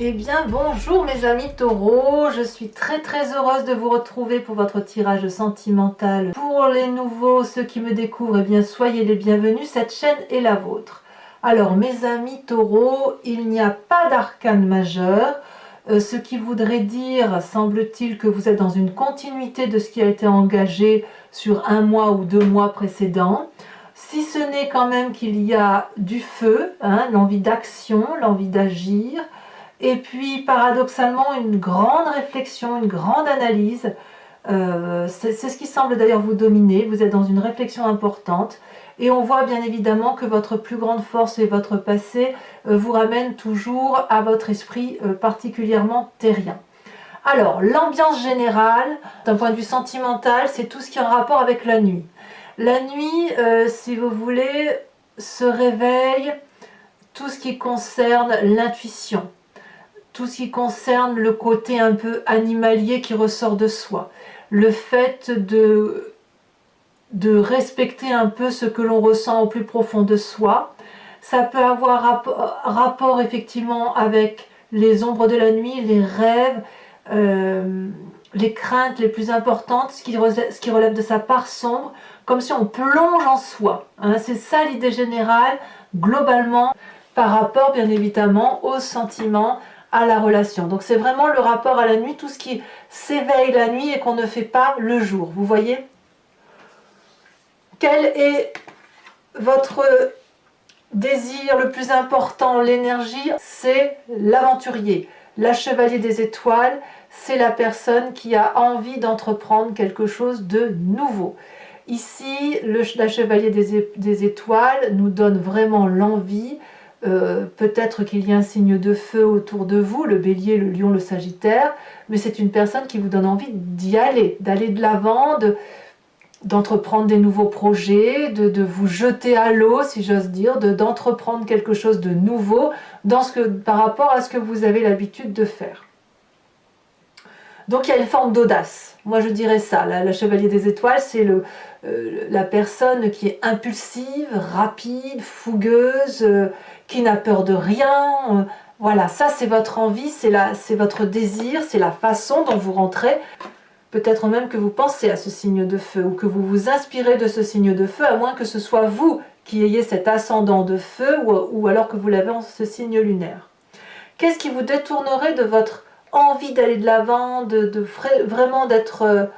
Eh bien bonjour mes amis taureaux, je suis très heureuse de vous retrouver pour votre tirage sentimental. Pour les nouveaux, ceux qui me découvrent, eh bien soyez les bienvenus, cette chaîne est la vôtre. Alors mes amis taureaux, il n'y a pas d'arcane majeur, ce qui voudrait dire, semble-t-il, que vous êtes dans une continuité de ce qui a été engagé sur un mois ou 2 mois précédents. Si ce n'est quand même qu'il y a du feu, l'envie d'action, l'envie d'agir, et puis paradoxalement une grande réflexion, une grande analyse. C'est ce qui semble d'ailleurs vous dominer. Vous êtes dans une réflexion importante et on voit bien évidemment que votre plus grande force et votre passé vous ramènent toujours à votre esprit particulièrement terrien. Alors l'ambiance générale d'un point de vue sentimental, c'est tout ce qui est en rapport avec la nuit. La nuit, si vous voulez, se réveille tout ce qui concerne l'intuition, tout ce qui concerne le côté un peu animalier qui ressort de soi, le fait de respecter un peu ce que l'on ressent au plus profond de soi. Ça peut avoir rapport effectivement avec les ombres de la nuit, les rêves, les craintes les plus importantes, ce qui relève de sa part sombre, comme si on plonge en soi. C'est ça l'idée générale, globalement, par rapport bien évidemment aux sentiments, à la relation. Donc c'est vraiment le rapport à la nuit, tout ce qui s'éveille la nuit et qu'on ne fait pas le jour. Vous voyez? Quel est votre désir le plus important, l'énergie? C'est l'aventurier, la chevalier des étoiles, c'est la personne qui a envie d'entreprendre quelque chose de nouveau. Ici, la chevalier des étoiles nous donne vraiment l'envie. Peut-être qu'il y a un signe de feu autour de vous, le bélier, le lion, le sagittaire, mais c'est une personne qui vous donne envie d'y aller, d'aller de l'avant, d'entreprendre des nouveaux projets, de vous jeter à l'eau, si j'ose dire, d'entreprendre quelque chose de nouveau par rapport à ce que vous avez l'habitude de faire. Donc il y a une forme d'audace. Moi je dirais ça, la chevalier des étoiles, c'est la personne qui est impulsive, rapide, fougueuse, qui n'a peur de rien. Voilà, ça c'est votre envie, c'est votre désir, c'est la façon dont vous rentrez. Peut-être même que vous pensez à ce signe de feu ou que vous vous inspirez de ce signe de feu, à moins que ce soit vous qui ayez cet ascendant de feu ou alors que vous l'avez en ce signe lunaire. Qu'est-ce qui vous détournerait de votre envie d'aller de l'avant, vraiment d'être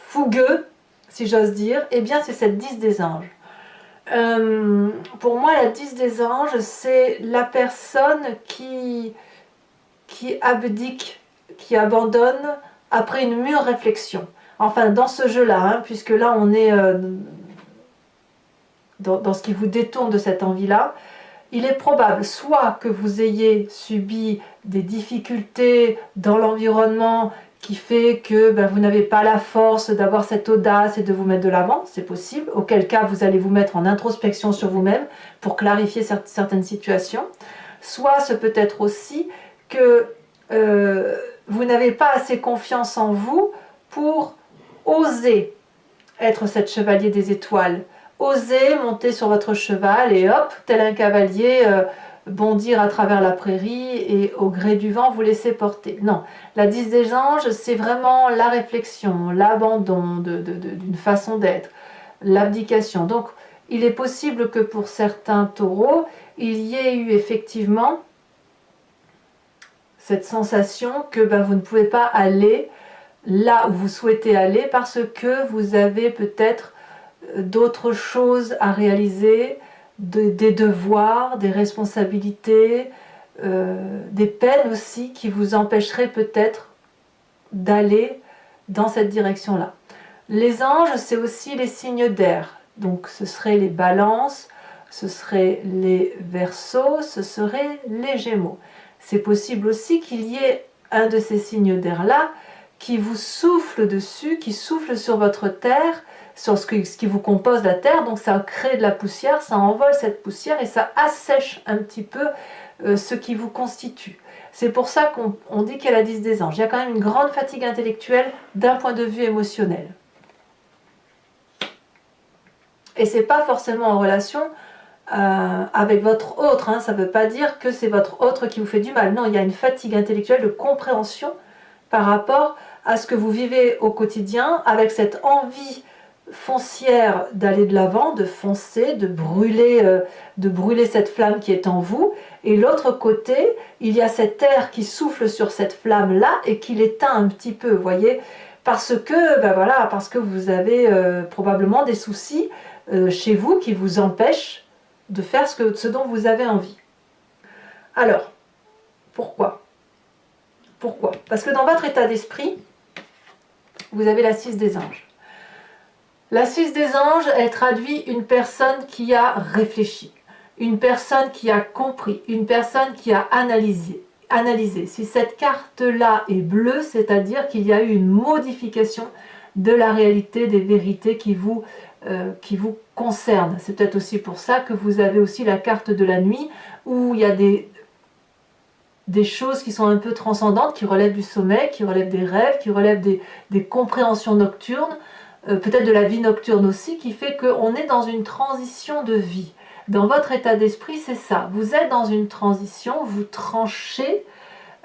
fougueux, si j'ose dire? Eh bien c'est cette 10 des anges. Pour moi la 10 des anges, c'est la personne qui abdique, qui abandonne après une mûre réflexion. Enfin dans ce jeu-là, puisque là on est dans ce qui vous détourne de cette envie-là. Il est probable soit que vous ayez subi des difficultés dans l'environnement qui fait que vous n'avez pas la force d'avoir cette audace et de vous mettre de l'avant, c'est possible, auquel cas vous allez vous mettre en introspection sur vous-même pour clarifier certaines situations. Soit ce peut être aussi que vous n'avez pas assez confiance en vous pour oser être cette chevalier des étoiles. Osez monter sur votre cheval et hop, tel un cavalier, bondir à travers la prairie et au gré du vent vous laisser porter. Non, la 10 des anges, c'est vraiment la réflexion, l'abandon d'une façon d'être, l'abdication. Donc, il est possible que pour certains taureaux, il y ait eu effectivement cette sensation que vous ne pouvez pas aller là où vous souhaitez aller parce que vous avez peut-être d'autres choses à réaliser, des devoirs, des responsabilités, des peines aussi qui vous empêcheraient peut-être d'aller dans cette direction-là. Les anges, c'est aussi les signes d'air. Donc ce seraient les balances, ce seraient les verseaux, ce seraient les gémeaux. C'est possible aussi qu'il y ait un de ces signes d'air-là qui vous souffle dessus, qui souffle sur votre terre, sur ce qui vous compose la terre, donc ça crée de la poussière, ça envole cette poussière et ça assèche un petit peu ce qui vous constitue. C'est pour ça qu'on dit qu'il y a la 10 des anges. Il y a quand même une grande fatigue intellectuelle d'un point de vue émotionnel. Et c'est pas forcément en relation avec votre autre, hein. Ça ne veut pas dire que c'est votre autre qui vous fait du mal. Non, il y a une fatigue intellectuelle de compréhension par rapport à ce que vous vivez au quotidien, avec cette envie foncière d'aller de l'avant, de foncer, de brûler cette flamme qui est en vous. Et l'autre côté, il y a cet air qui souffle sur cette flamme-là et qui l'éteint un petit peu, vous voyez, parce que, ben voilà, parce que vous avez probablement des soucis chez vous qui vous empêchent de faire ce dont vous avez envie. Alors, pourquoi? Pourquoi? Parce que dans votre état d'esprit, vous avez la 6 des anges. La 6 des anges, elle traduit une personne qui a réfléchi, une personne qui a compris, une personne qui a analysé. Si cette carte-là est bleue, c'est-à-dire qu'il y a eu une modification de la réalité, des vérités qui vous concernent. C'est peut-être aussi pour ça que vous avez aussi la carte de la nuit, où il y a des choses qui sont un peu transcendantes, qui relèvent du sommeil, qui relèvent des rêves, qui relèvent des compréhensions nocturnes, peut-être de la vie nocturne aussi, qui fait qu'on est dans une transition de vie. Dans votre état d'esprit, c'est ça. Vous êtes dans une transition, vous tranchez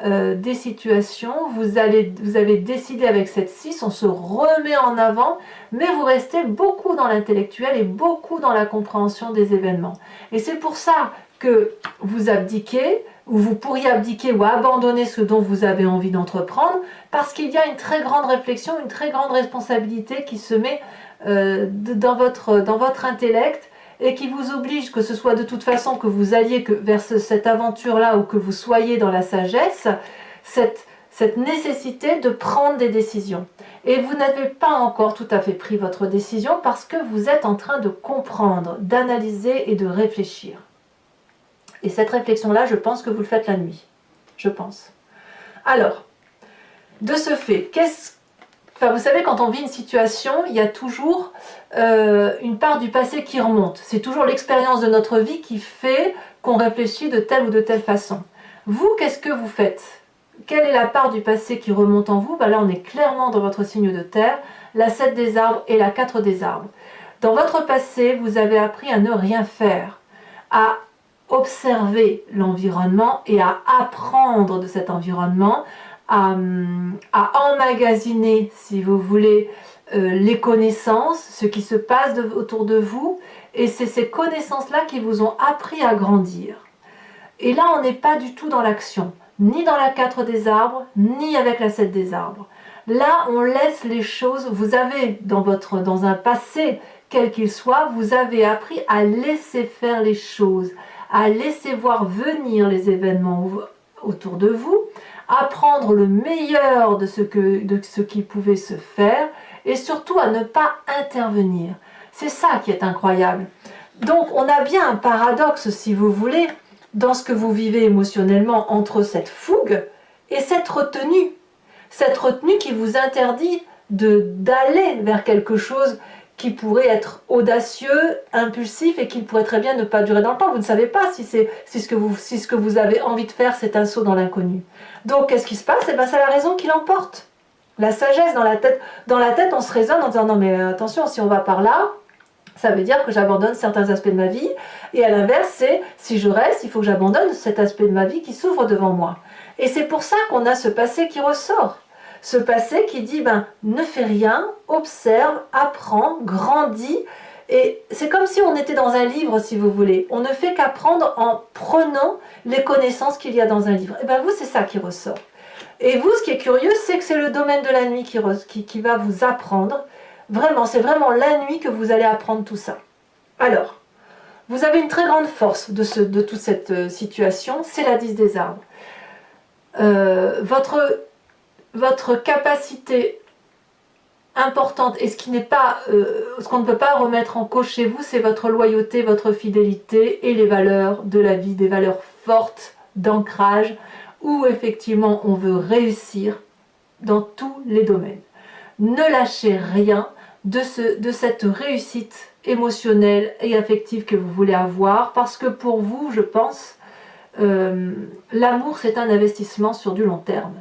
des situations, vous avez décidé avec cette 6, on se remet en avant, mais vous restez beaucoup dans l'intellectuel et beaucoup dans la compréhension des événements. Et c'est pour ça que vous abdiquez, ou vous pourriez abdiquer ou abandonner ce dont vous avez envie d'entreprendre, parce qu'il y a une très grande réflexion, une très grande responsabilité qui se met dans votre intellect, et qui vous oblige, que ce soit de toute façon que vous alliez vers cette aventure-là ou que vous soyez dans la sagesse, cette nécessité de prendre des décisions. Et vous n'avez pas encore tout à fait pris votre décision parce que vous êtes en train de comprendre, d'analyser et de réfléchir. Et cette réflexion-là, je pense que vous le faites la nuit. Je pense. Alors, de ce fait, vous savez, quand on vit une situation, il y a toujours une part du passé qui remonte. C'est toujours l'expérience de notre vie qui fait qu'on réfléchit de telle ou de telle façon. Vous, qu'est-ce que vous faites? Quelle est la part du passé qui remonte en vous? Là, on est clairement dans votre signe de terre, la 7 des arbres et la 4 des arbres. Dans votre passé, vous avez appris à ne rien faire, à observer l'environnement et à apprendre de cet environnement, à emmagasiner, si vous voulez, les connaissances, ce qui se passe autour de vous, et c'est ces connaissances-là qui vous ont appris à grandir. Et là, on n'est pas du tout dans l'action, ni dans la 4 des arbres, ni avec la 7 des arbres. Là, on laisse les choses, vous avez dans un passé, quel qu'il soit, vous avez appris à laisser faire les choses, à laisser voir venir les événements autour de vous, à prendre le meilleur de ce qui pouvait se faire, et surtout à ne pas intervenir. C'est ça qui est incroyable. Donc on a bien un paradoxe, si vous voulez, dans ce que vous vivez émotionnellement entre cette fougue et cette retenue. Cette retenue qui vous interdit d'aller vers quelque chose qui pourrait être audacieux, impulsif et qui pourrait très bien ne pas durer dans le temps. Vous ne savez pas si ce que vous avez envie de faire, c'est un saut dans l'inconnu. Donc qu'est-ce qui se passe? C'est la raison qui l'emporte. La sagesse dans la tête. Dans la tête, on se raisonne en disant non mais attention, si on va par là, ça veut dire que j'abandonne certains aspects de ma vie. Et à l'inverse, c'est si je reste, il faut que j'abandonne cet aspect de ma vie qui s'ouvre devant moi. Et c'est pour ça qu'on a ce passé qui ressort. Ce passé qui dit, ne fais rien, observe, apprends, grandis. Et c'est comme si on était dans un livre, si vous voulez. On ne fait qu'apprendre en prenant les connaissances qu'il y a dans un livre. Et vous, c'est ça qui ressort. Et vous, ce qui est curieux, c'est que c'est le domaine de la nuit qui va vous apprendre. Vraiment, c'est vraiment la nuit que vous allez apprendre tout ça. Alors, vous avez une très grande force de toute cette situation, c'est la 10 des arbres. Votre capacité importante et ce qu'on ne peut pas remettre en cause chez vous, c'est votre loyauté, votre fidélité et les valeurs de la vie, des valeurs fortes d'ancrage où effectivement on veut réussir dans tous les domaines. Ne lâchez rien de cette réussite émotionnelle et affective que vous voulez avoir, parce que pour vous, je pense, l'amour c'est un investissement sur du long terme.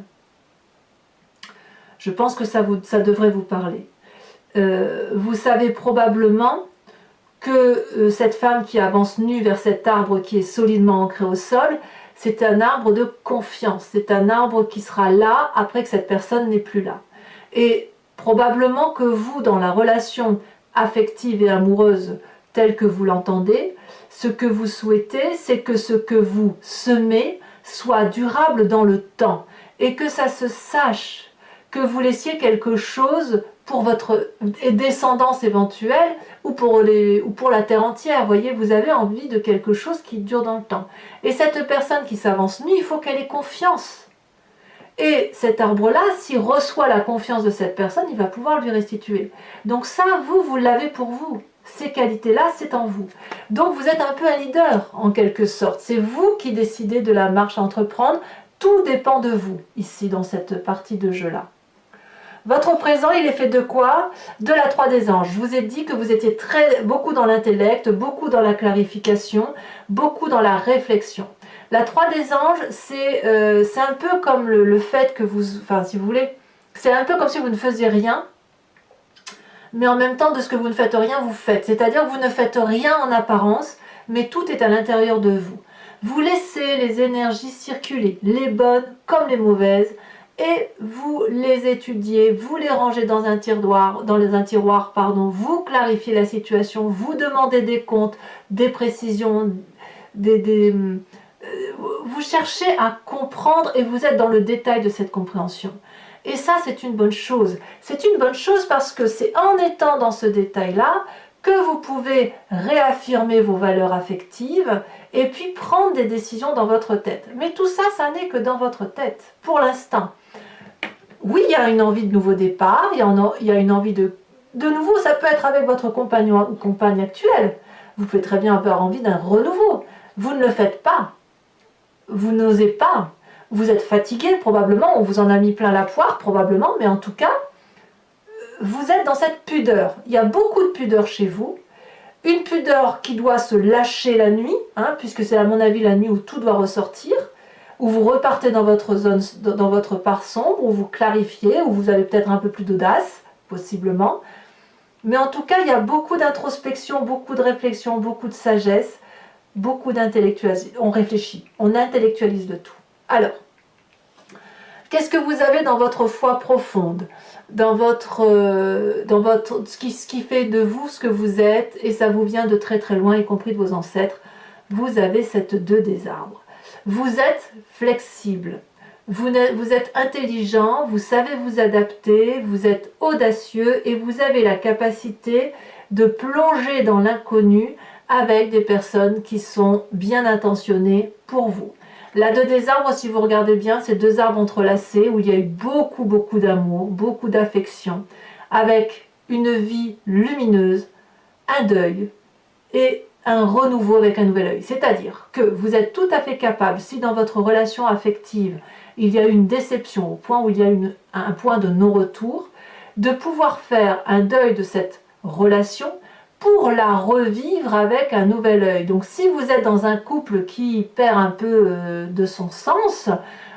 Je pense que ça devrait vous parler. Vous savez probablement que cette femme qui avance nue vers cet arbre qui est solidement ancré au sol, c'est un arbre de confiance, c'est un arbre qui sera là après que cette personne n'est plus là. Et probablement que vous, dans la relation affective et amoureuse telle que vous l'entendez, ce que vous souhaitez, c'est que ce que vous semez soit durable dans le temps et que ça se sache, que vous laissiez quelque chose pour votre descendance éventuelle ou pour la terre entière. Vous voyez, vous avez envie de quelque chose qui dure dans le temps. Et cette personne qui s'avance nue, il faut qu'elle ait confiance. Et cet arbre-là, s'il reçoit la confiance de cette personne, il va pouvoir lui restituer. Donc ça, vous l'avez pour vous. Ces qualités-là, c'est en vous. Donc vous êtes un peu un leader, en quelque sorte. C'est vous qui décidez de la marche à entreprendre. Tout dépend de vous, ici, dans cette partie de jeu-là. Votre présent, il est fait de quoi? De la 3 des anges. Je vous ai dit que vous étiez beaucoup dans l'intellect, beaucoup dans la clarification, beaucoup dans la réflexion. La 3 des anges, c'est un peu comme le fait que vous... Enfin, si vous voulez, c'est un peu comme si vous ne faisiez rien, mais en même temps, de ce que vous ne faites rien, vous faites. C'est-à-dire que vous ne faites rien en apparence, mais tout est à l'intérieur de vous. Vous laissez les énergies circuler, les bonnes comme les mauvaises, et vous les étudiez, vous les rangez dans un tiroir, vous clarifiez la situation, vous demandez des comptes, des précisions, vous cherchez à comprendre et vous êtes dans le détail de cette compréhension. Et ça, c'est une bonne chose. C'est une bonne chose parce que c'est en étant dans ce détail-là que vous pouvez réaffirmer vos valeurs affectives et puis prendre des décisions dans votre tête. Mais tout ça, ça n'est que dans votre tête, pour l'instant. Oui, il y a une envie de nouveau départ, il y a une envie de nouveau, ça peut être avec votre compagnon ou compagne actuelle. Vous pouvez très bien avoir envie d'un renouveau. Vous ne le faites pas. Vous n'osez pas. Vous êtes fatigué, probablement, on vous en a mis plein la poire, probablement, mais en tout cas, vous êtes dans cette pudeur. Il y a beaucoup de pudeur chez vous. Une pudeur qui doit se lâcher la nuit, puisque c'est à mon avis la nuit où tout doit ressortir, où vous repartez dans votre zone, dans votre part sombre, où vous clarifiez, où vous avez peut-être un peu plus d'audace, possiblement. Mais en tout cas, il y a beaucoup d'introspection, beaucoup de réflexion, beaucoup de sagesse, beaucoup d'intellectualisation. On réfléchit, on intellectualise de tout. Alors, qu'est-ce que vous avez dans votre foi profonde, ce qui fait de vous ce que vous êtes, et ça vous vient de très très loin, y compris de vos ancêtres. Vous avez cette 2 des arbres. Vous êtes flexible, vous êtes intelligent, vous savez vous adapter, vous êtes audacieux et vous avez la capacité de plonger dans l'inconnu avec des personnes qui sont bien intentionnées pour vous. La 2 des arbres, si vous regardez bien, c'est 2 arbres entrelacés où il y a eu beaucoup d'amour, beaucoup d'affection, avec une vie lumineuse, un deuil et un renouveau avec un nouvel œil. C'est-à-dire que vous êtes tout à fait capable, si dans votre relation affective, il y a une déception au point où il y a un point de non-retour, de pouvoir faire un deuil de cette relation pour la revivre avec un nouvel œil. Donc si vous êtes dans un couple qui perd un peu de son sens,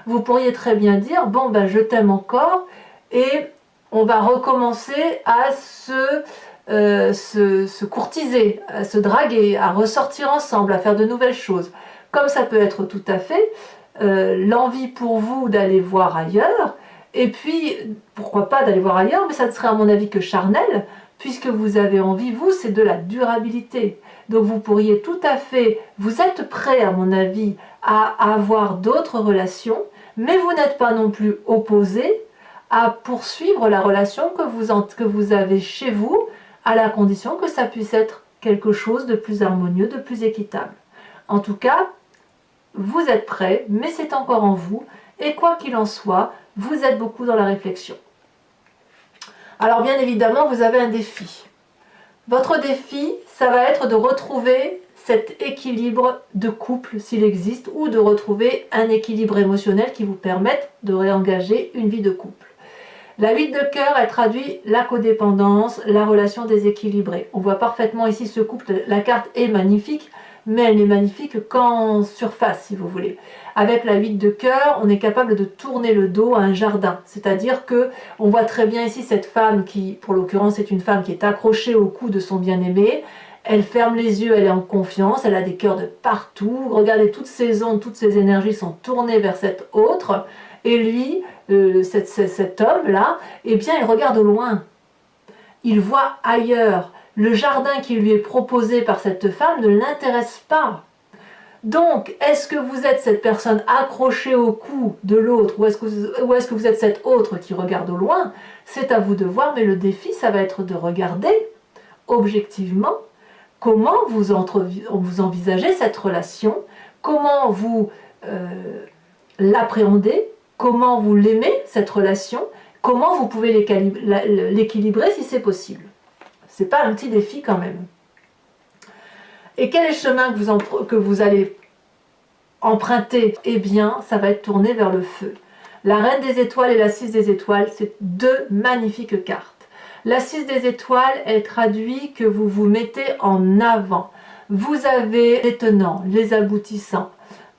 vous pourriez très bien dire, bon ben je t'aime encore, et on va recommencer à se courtiser, à se draguer, à ressortir ensemble, à faire de nouvelles choses. Comme ça peut être tout à fait l'envie pour vous d'aller voir ailleurs, et puis pourquoi pas d'aller voir ailleurs, mais ça ne serait à mon avis que charnel, puisque vous avez envie, vous, c'est de la durabilité. Donc vous pourriez tout à fait, vous êtes prêt à mon avis à avoir d'autres relations, mais vous n'êtes pas non plus opposé à poursuivre la relation que vous avez chez vous, à la condition que ça puisse être quelque chose de plus harmonieux, de plus équitable. En tout cas, vous êtes prêt, mais c'est encore en vous, et quoi qu'il en soit, vous êtes beaucoup dans la réflexion. Alors bien évidemment, vous avez un défi. Votre défi, ça va être de retrouver cet équilibre de couple, s'il existe, ou de retrouver un équilibre émotionnel qui vous permette de réengager une vie de couple. La 8 de cœur, elle traduit la codépendance, la relation déséquilibrée. On voit parfaitement ici ce couple, la carte est magnifique, mais elle n'est magnifique qu'en surface, si vous voulez. Avec la 8 de cœur, on est capable de tourner le dos à un jardin. C'est-à-dire que on voit très bien ici cette femme qui, pour l'occurrence, c'est une femme qui est accrochée au cou de son bien-aimé Elle ferme les yeux, elle est en confiance, elle a des cœurs de partout. Regardez, toutes ses ondes, toutes ses énergies sont tournées vers cet autre. Et lui, cet homme-là, eh bien, il regarde au loin. Il voit ailleurs. Le jardin qui lui est proposé par cette femme ne l'intéresse pas. Donc, est-ce que vous êtes cette personne accrochée au cou de l'autre ou est-ce que vous êtes cet autre qui regarde au loin? C'est à vous de voir, mais le défi, ça va être de regarder objectivement comment vous envisagez cette relation, comment vous l'appréhendez, comment vous l'aimez, cette relation, comment vous pouvez l'équilibrer si c'est possible. C'est pas un petit défi quand même. Et quel est le chemin que vous allez emprunter? Eh bien, ça va être tourné vers le feu. La Reine des Étoiles et la 6 des Étoiles, c'est deux magnifiques cartes. La 6 des Étoiles, elle traduit que vous vous mettez en avant. Vous avez les tenants, les aboutissants,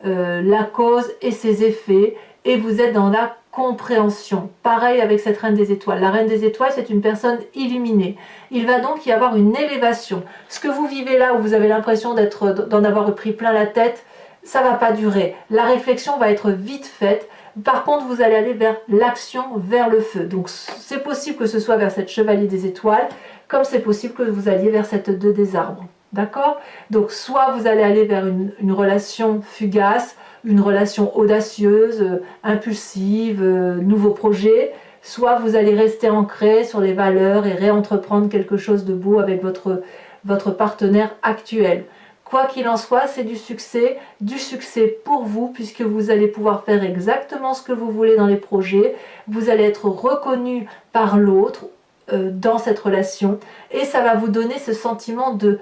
la cause et ses effets, et vous êtes dans la compréhension. Pareil avec cette Reine des Étoiles. La Reine des Étoiles, c'est une personne illuminée. Il va donc y avoir une élévation. Ce que vous vivez là, où vous avez l'impression d'en avoir pris plein la tête, ça ne va pas durer. La réflexion va être vite faite. Par contre, vous allez aller vers l'action, vers le feu. Donc, c'est possible que ce soit vers cette Chevalier des Étoiles, comme c'est possible que vous alliez vers cette 2 des Arbres. D'accord? Donc, soit vous allez aller vers une relation fugace, une relation audacieuse, impulsive, nouveau projet, soit vous allez rester ancré sur les valeurs et réentreprendre quelque chose de beau avec votre partenaire actuel. Quoi qu'il en soit, c'est du succès pour vous, puisque vous allez pouvoir faire exactement ce que vous voulez dans les projets, vous allez être reconnu par l'autre dans cette relation, et ça va vous donner ce sentiment de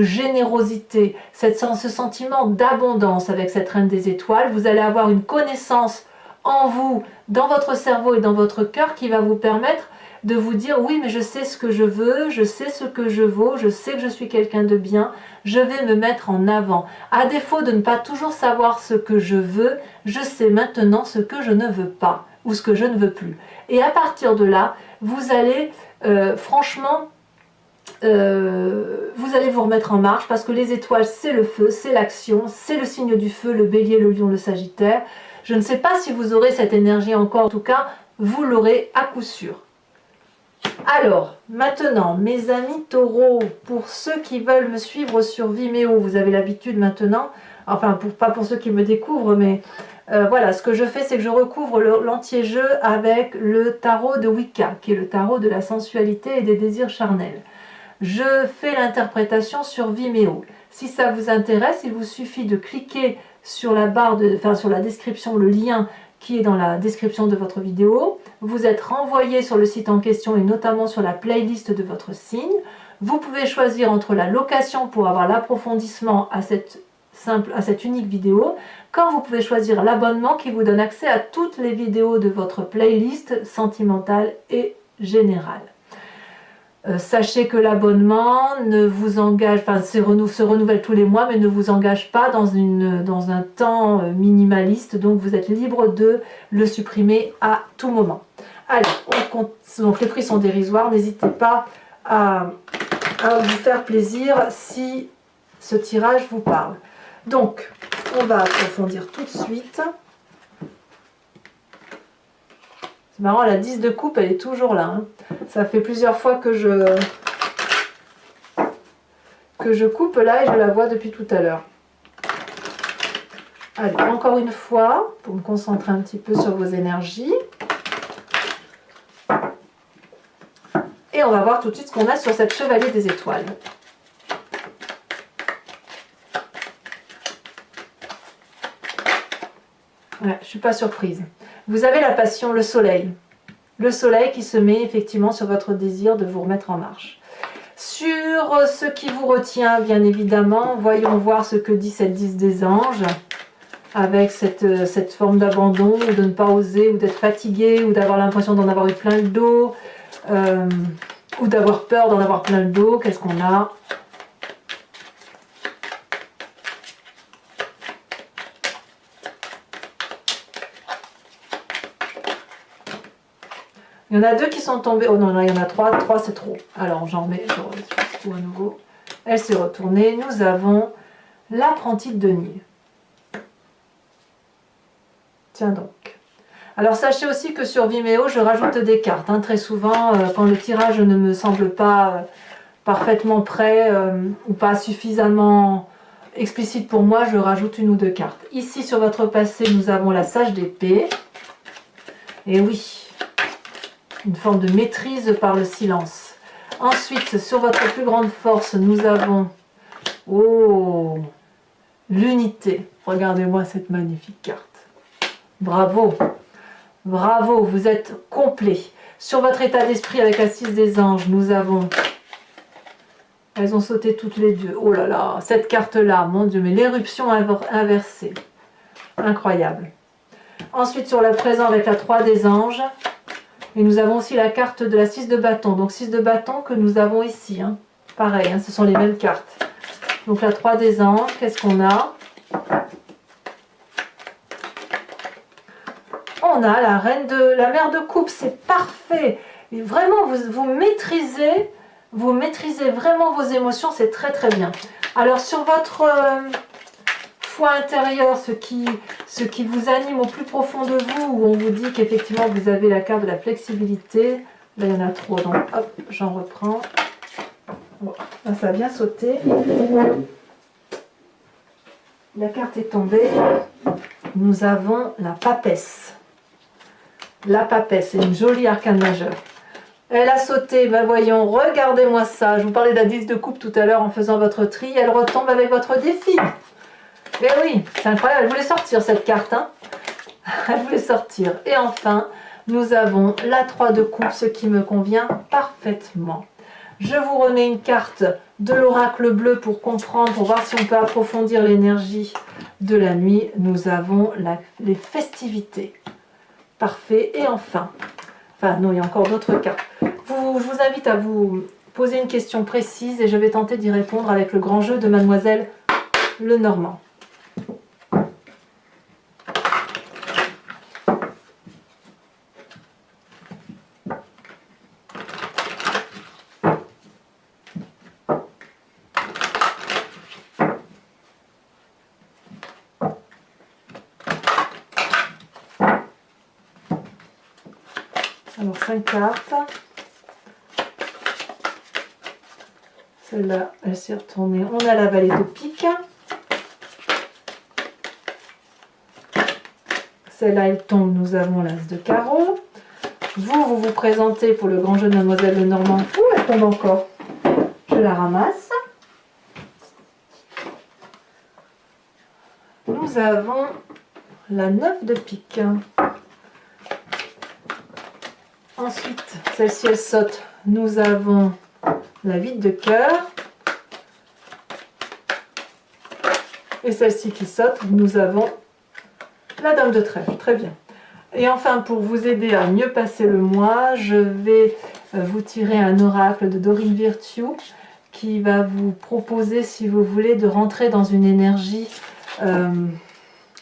générosité, ce sentiment d'abondance avec cette Reine des Étoiles. Vous allez avoir une connaissance en vous, dans votre cerveau et dans votre cœur qui va vous permettre de vous dire oui, mais je sais ce que je veux, je sais ce que je vaux, je sais que je suis quelqu'un de bien, je vais me mettre en avant. À défaut de ne pas toujours savoir ce que je veux, je sais maintenant ce que je ne veux pas ou ce que je ne veux plus. Et à partir de là, vous allez franchement vous allez vous remettre en marche, parce que les étoiles, c'est le feu, c'est l'action, c'est le signe du feu, le bélier, le lion, le sagittaire. Je ne sais pas si vous aurez cette énergie encore, en tout cas, vous l'aurez à coup sûr. Alors, maintenant, mes amis taureaux, pour ceux qui veulent me suivre sur Vimeo, vous avez l'habitude maintenant, enfin, pas pour ceux qui me découvrent, mais voilà, ce que je fais, c'est que je recouvre l'entier jeu avec le tarot de Wicca, qui est le tarot de la sensualité et des désirs charnels. Je fais l'interprétation sur Vimeo. Si ça vous intéresse, il vous suffit de cliquer sur la barre sur la description, le lien qui est dans la description de votre vidéo. Vous êtes renvoyé sur le site en question et notamment sur la playlist de votre signe. Vous pouvez choisir entre la location pour avoir l'approfondissement à cette unique vidéo, quand vous pouvez choisir l'abonnement qui vous donne accès à toutes les vidéos de votre playlist sentimentale et générale. Sachez que l'abonnement ne vous engage, enfin se renouvelle tous les mois, mais ne vous engage pas dans un temps minimaliste, donc vous êtes libre de le supprimer à tout moment. Allez, donc les prix sont dérisoires, n'hésitez pas à vous faire plaisir si ce tirage vous parle. Donc, on va approfondir tout de suite. C'est marrant, la 10 de coupe, elle est toujours là. Hein. Ça fait plusieurs fois que je coupe là et je la vois depuis tout à l'heure. Allez, encore une fois, pour me concentrer un petit peu sur vos énergies. Et on va voir tout de suite ce qu'on a sur cette Chevalier des Étoiles. Ouais, je ne suis pas surprise. Vous avez la passion, le soleil. Le soleil qui se met effectivement sur votre désir de vous remettre en marche. Sur ce qui vous retient, bien évidemment, voyons voir ce que dit cette 10 des anges, avec cette forme d'abandon, ou de ne pas oser, ou d'être fatigué, ou d'avoir l'impression d'en avoir eu plein le dos, ou d'avoir peur d'en avoir plein le dos. Qu'est-ce qu'on a ? Il y en a deux qui sont tombés. Oh non, non, il y en a trois. Trois, c'est trop. Alors, j'en mets tout à nouveau. Elle s'est retournée. Nous avons l'apprenti de denier. Tiens donc. Alors sachez aussi que sur Vimeo, je rajoute des cartes. Hein, très souvent, quand le tirage ne me semble pas parfaitement prêt ou pas suffisamment explicite pour moi, je rajoute une ou deux cartes. Ici, sur votre passé, nous avons la sage d'épée. Et oui, une forme de maîtrise par le silence. Ensuite, sur votre plus grande force, nous avons l'unité. Regardez-moi cette magnifique carte. Bravo, bravo, vous êtes complet. Sur votre état d'esprit avec la 6 des anges, nous avons... Elles ont sauté toutes les deux. Oh là là, cette carte-là, mon Dieu, mais l'éruption inversée. Incroyable. Ensuite, sur le présent avec la 3 des anges. Et nous avons aussi la carte de la 6 de bâton. Donc 6 de bâton que nous avons ici. Hein. Pareil, hein, ce sont les mêmes cartes. Donc la 3 des anges, qu'est-ce qu'on a? On a la reine de la mère de coupe, c'est parfait. Et vraiment, vous maîtrisez vraiment vos émotions, c'est très très bien. Alors sur votre foi intérieure, ce qui vous anime au plus profond de vous, où on vous dit qu'effectivement vous avez la carte de la flexibilité, là il y en a trop, donc hop, j'en reprends. Bon, là ça a bien sauté. La carte est tombée. Nous avons la papesse. La papesse, c'est une jolie arcane majeure. Elle a sauté, ben voyons, regardez-moi ça. Je vous parlais de la 10 de coupe tout à l'heure en faisant votre tri. Elle retombe avec votre défi. Eh oui, c'est incroyable. Elle voulait sortir cette carte. Hein. Elle voulait sortir. Et enfin, nous avons la 3 de coupe, ce qui me convient parfaitement. Je vous remets une carte de l'oracle bleu pour comprendre, pour voir si on peut approfondir l'énergie de la nuit. Nous avons les festivités. Parfait. Et enfin, non, il y a encore d'autres cas. Je vous invite à vous poser une question précise et je vais tenter d'y répondre avec le grand jeu de Mademoiselle Lenormand. Alors 5 cartes. Celle-là, elle s'est retournée. On a la vallée de pique. Celle-là, elle tombe. Nous avons l'as de carreau. Vous vous présentez pour le grand jeu de Mademoiselle Lenormand. Ouh, elle tombe encore. Je la ramasse. Nous avons la 9 de pique. Ensuite, celle-ci, elle saute. Nous avons la 8 de cœur. Et celle-ci qui saute, nous avons la dame de trèfle. Très bien. Et enfin, pour vous aider à mieux passer le mois, je vais vous tirer un oracle de Dorine Virtue qui va vous proposer, si vous voulez, de rentrer dans une énergie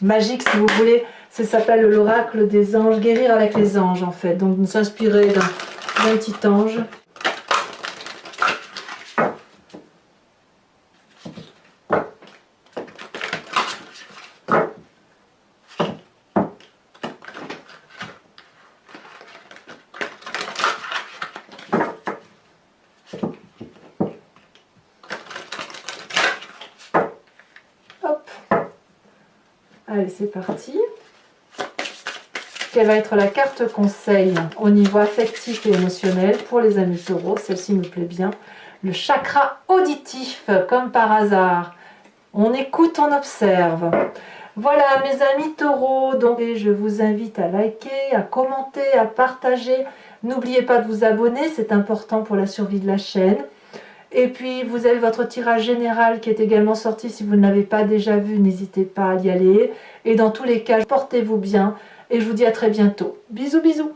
magique, si vous voulez. Ça s'appelle l'oracle des anges, guérir avec les anges en fait. Donc, nous inspirer d'un petit ange. Hop. Allez, c'est parti. Quelle va être la carte conseil au niveau affectif et émotionnel pour les amis taureaux? Celle-ci me plaît bien. Le chakra auditif, comme par hasard. On écoute, on observe. Voilà mes amis taureaux, donc je vous invite à liker, à commenter, à partager. N'oubliez pas de vous abonner, c'est important pour la survie de la chaîne. Et puis vous avez votre tirage général qui est également sorti. Si vous ne l'avez pas déjà vu, n'hésitez pas à y aller. Et dans tous les cas, portez-vous bien. Et je vous dis à très bientôt. Bisous, bisous.